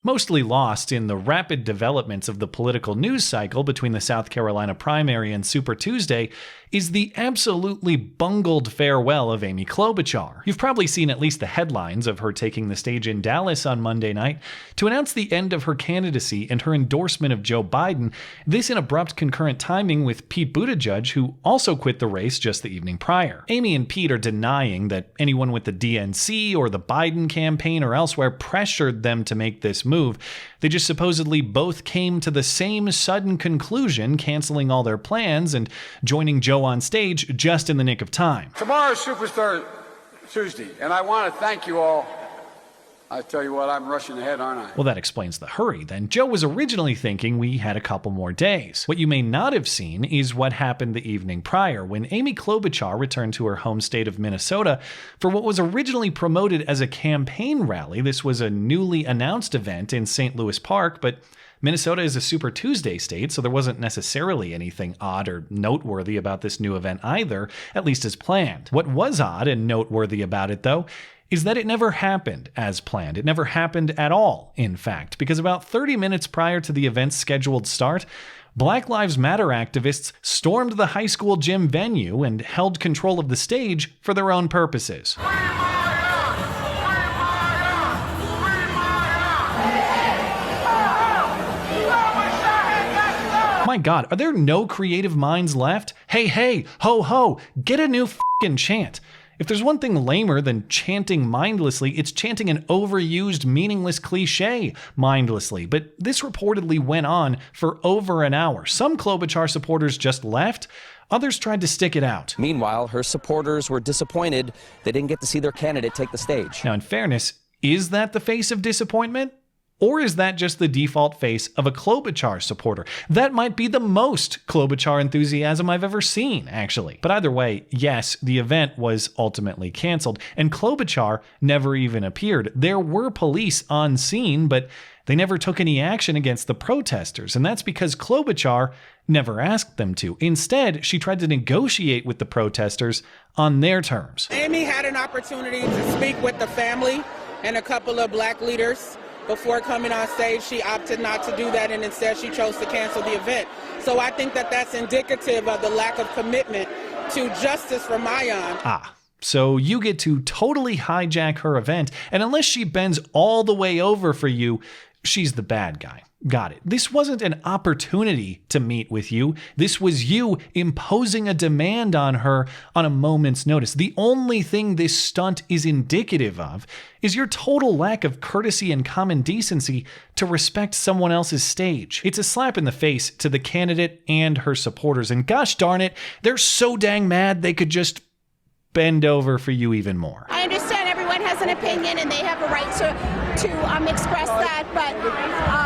Mostly lost in the rapid developments of the political news cycle between the South Carolina primary and Super Tuesday is the absolutely bungled farewell of Amy Klobuchar. You've probably seen at least the headlines of her taking the stage in Dallas on Monday night to announce the end of her candidacy and her endorsement of Joe Biden, this in abrupt concurrent timing with Pete Buttigieg, who also quit the race just the evening prior. Amy and Pete are denying that anyone with the DNC or the Biden campaign or elsewhere pressured them to make this move. They just supposedly both came to the same sudden conclusion, canceling all their plans and joining Joe on stage just in the nick of time. Tomorrow's Superstar Tuesday, and I want to thank you all. I tell you what, I'm rushing ahead, aren't I? Well, that explains the hurry then. Joe was originally thinking we had a couple more days. What you may not have seen is what happened the evening prior, when Amy Klobuchar returned to her home state of Minnesota for what was originally promoted as a campaign rally. This was a newly announced event in St. Louis Park, but Minnesota is a Super Tuesday state, so there wasn't necessarily anything odd or noteworthy about this new event either, at least as planned. What was odd and noteworthy about it, though, is that it never happened as planned. It never happened at all, in fact, because about 30 minutes prior to the event's scheduled start, Black Lives Matter activists stormed the high school gym venue and held control of the stage for their own purposes. My God, are there no creative minds left? Hey, hey, ho, ho, get a new f***ing chant. If there's one thing lamer than chanting mindlessly, it's chanting an overused, meaningless cliche mindlessly. But this reportedly went on for over an hour. Some Klobuchar supporters just left. Others tried to stick it out. Meanwhile, her supporters were disappointed they didn't get to see their candidate take the stage. Now, in fairness, is that the face of disappointment? Or is that just the default face of a Klobuchar supporter? That might be the most Klobuchar enthusiasm I've ever seen, actually. But either way, yes, the event was ultimately canceled, and Klobuchar never even appeared. There were police on scene, but they never took any action against the protesters, and that's because Klobuchar never asked them to. Instead, she tried to negotiate with the protesters on their terms. Amy had an opportunity to speak with the family and a couple of black leaders before coming on stage. She opted not to do that, and instead she chose to cancel the event. So I think that that's indicative of the lack of commitment to justice for Myon. So you get to totally hijack her event, and unless she bends all the way over for you, she's the bad guy. Got it. This wasn't an opportunity to meet with you. This was you imposing a demand on her on a moment's notice. The only thing this stunt is indicative of is your total lack of courtesy and common decency to respect someone else's stage. It's a slap in the face to the candidate and her supporters. And gosh darn it, they're so dang mad they could just bend over for you even more. I understand everyone has an opinion and they have a right to express that, but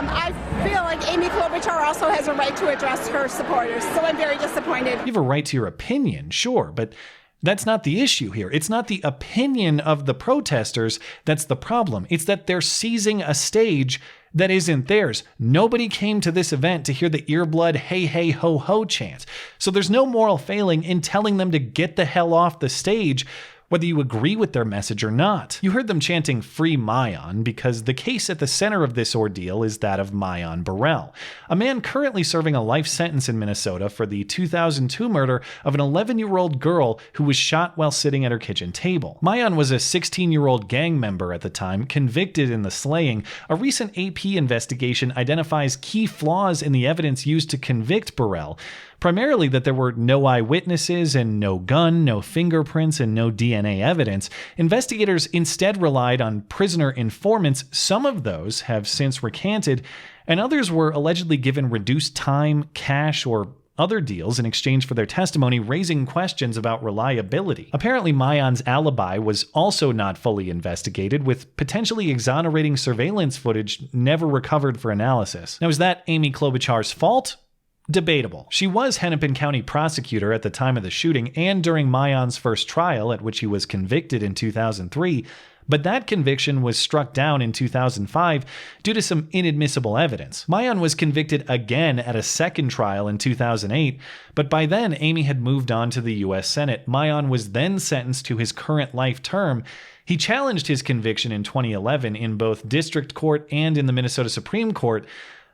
I feel like Amy Klobuchar also has a right to address her supporters, so I'm very disappointed. You have a right to your opinion, sure, but that's not the issue here. It's not the opinion of the protesters that's the problem. It's that they're seizing a stage that isn't theirs. Nobody came to this event to hear the earblood hey hey ho ho chant. So there's no moral failing in telling them to get the hell off the stage, whether you agree with their message or not. You heard them chanting Free Myon because the case at the center of this ordeal is that of Myon Burrell, a man currently serving a life sentence in Minnesota for the 2002 murder of an 11-year-old girl who was shot while sitting at her kitchen table. Myon was a 16-year-old gang member at the time, convicted in the slaying. A recent AP investigation identifies key flaws in the evidence used to convict Burrell, primarily that there were no eyewitnesses and no gun, no fingerprints, and no DNA evidence. Investigators instead relied on prisoner informants. Some of those have since recanted, and others were allegedly given reduced time, cash, or other deals in exchange for their testimony, raising questions about reliability. Apparently, Myon's alibi was also not fully investigated, with potentially exonerating surveillance footage never recovered for analysis. Now, is that Amy Klobuchar's fault? Debatable. She was Hennepin County prosecutor at the time of the shooting and during Myon's first trial, at which he was convicted in 2003, but that conviction was struck down in 2005 due to some inadmissible evidence. Myon was convicted again at a second trial in 2008, but by then Amy had moved on to the U.S. Senate. Myon was then sentenced to his current life term. He challenged his conviction in 2011 in both district court and in the Minnesota Supreme Court,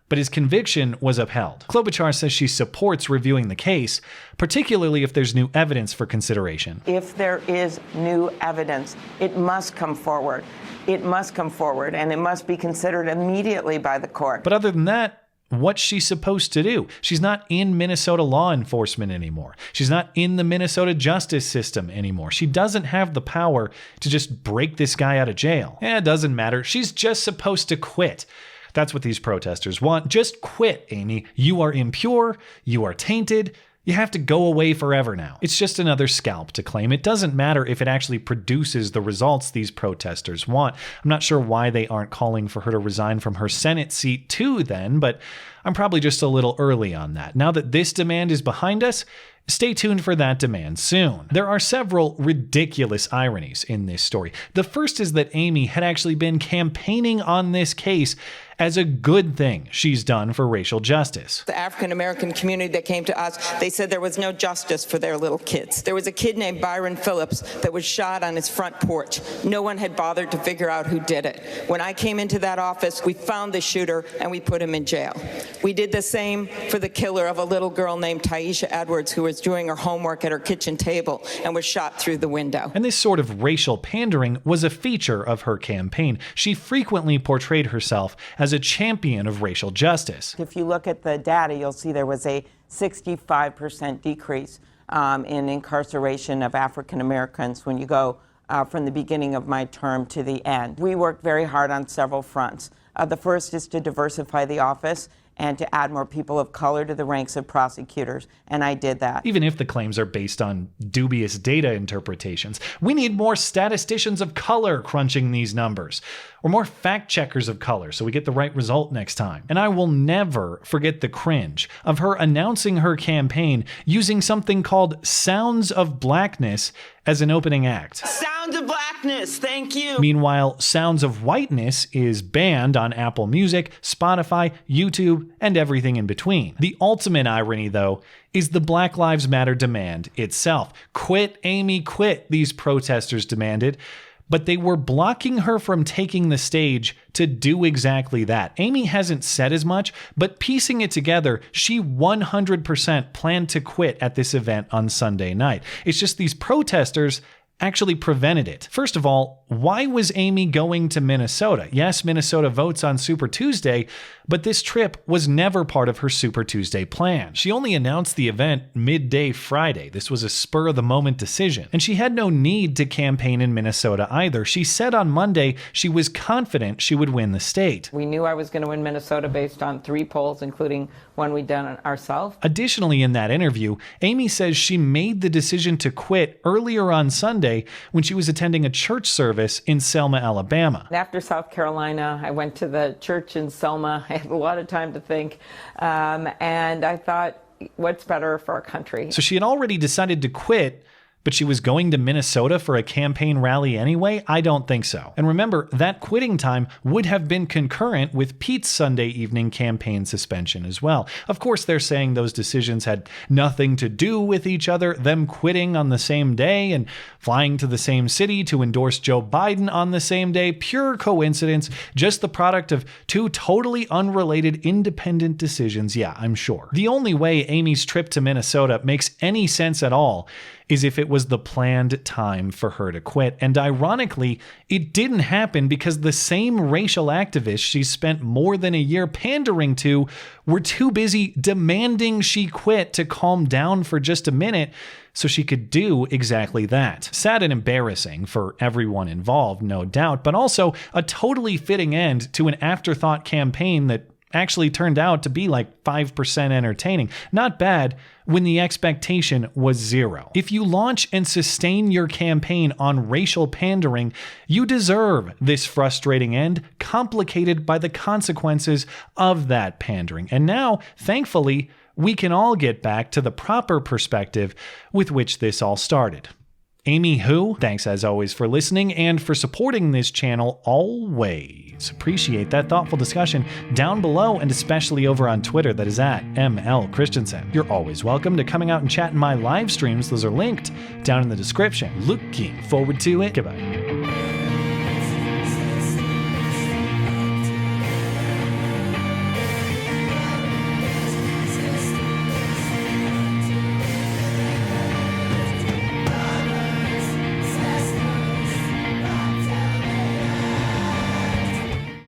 but his conviction was upheld. Klobuchar says she supports reviewing the case, particularly if there's new evidence for consideration. If there is new evidence, it must come forward. It must come forward, and it must be considered immediately by the court. But other than that, what's she supposed to do? She's not in Minnesota law enforcement anymore. She's not in the Minnesota justice system anymore. She doesn't have the power to just break this guy out of jail. It doesn't matter. She's just supposed to quit. That's what these protesters want. Just quit, Amy. You are impure. You are tainted. You have to go away forever now. It's just another scalp to claim. It doesn't matter if it actually produces the results these protesters want. I'm not sure why they aren't calling for her to resign from her Senate seat too then, but I'm probably just a little early on that. Now that this demand is behind us, stay tuned for that demand soon. There are several ridiculous ironies in this story. The first is that Amy had actually been campaigning on this case as a good thing she's done for racial justice. The African-American community that came to us, they said there was no justice for their little kids. There was a kid named Byron Phillips that was shot on his front porch. No one had bothered to figure out who did it. When I came into that office, we found the shooter and we put him in jail. We did the same for the killer of a little girl named Taisha Edwards who was doing her homework at her kitchen table and was shot through the window. And this sort of racial pandering was a feature of her campaign. She frequently portrayed herself as a champion of racial justice. If you look at the data, you'll see there was a 65% decrease in incarceration of African Americans when you go from the beginning of my term to the end. We worked very hard on several fronts. The first is to diversify the office and to add more people of color to the ranks of prosecutors, and I did that. Even if the claims are based on dubious data interpretations, we need more statisticians of color crunching these numbers, or more fact-checkers of color so we get the right result next time. And I will never forget the cringe of her announcing her campaign using something called Sounds of Blackness as an opening act. Sounds of Blackness, thank you. Meanwhile, Sounds of Whiteness is banned on Apple Music, Spotify, YouTube, and everything in between. The ultimate irony, though, is the Black Lives Matter demand itself. Quit, Amy, quit, these protesters demanded. But they were blocking her from taking the stage to do exactly that. Amy hasn't said as much, but piecing it together, she 100% planned to quit at this event on Sunday night. It's just these protesters actually prevented it. First of all, why was Amy going to Minnesota? Yes, Minnesota votes on Super Tuesday, but this trip was never part of her Super Tuesday plan. She only announced the event midday Friday. This was a spur-of-the-moment decision. And she had no need to campaign in Minnesota either. She said on Monday she was confident she would win the state. We knew I was going to win Minnesota based on 3 polls, including one we'd done ourselves. Additionally, in that interview, Amy says she made the decision to quit earlier on Sunday when she was attending a church service in Selma, Alabama. After South Carolina, I went to the church in Selma. I had a lot of time to think, and I thought, what's better for our country? So she had already decided to quit, but she was going to Minnesota for a campaign rally anyway? I don't think so. And remember, that quitting time would have been concurrent with Pete's Sunday evening campaign suspension as well. Of course, they're saying those decisions had nothing to do with each other, them quitting on the same day and flying to the same city to endorse Joe Biden on the same day. Pure coincidence, just the product of 2 totally unrelated independent decisions. Yeah, I'm sure. The only way Amy's trip to Minnesota makes any sense at all is if it was the planned time for her to quit. And ironically, it didn't happen because the same racial activists she spent more than a year pandering to were too busy demanding she quit to calm down for just a minute so she could do exactly that. Sad and embarrassing for everyone involved, no doubt, but also a totally fitting end to an afterthought campaign that actually turned out to be like 5% entertaining. Not bad when the expectation was 0. If you launch and sustain your campaign on racial pandering, you deserve this frustrating end, complicated by the consequences of that pandering. And now, thankfully, we can all get back to the proper perspective with which this all started. Amy who? Thanks as always for listening and for supporting this channel always. Appreciate that thoughtful discussion down below and especially over on Twitter, that is at ML Christiansen. You're always welcome to coming out and chat in my live streams. Those are linked down in the description. Looking forward to it. Goodbye.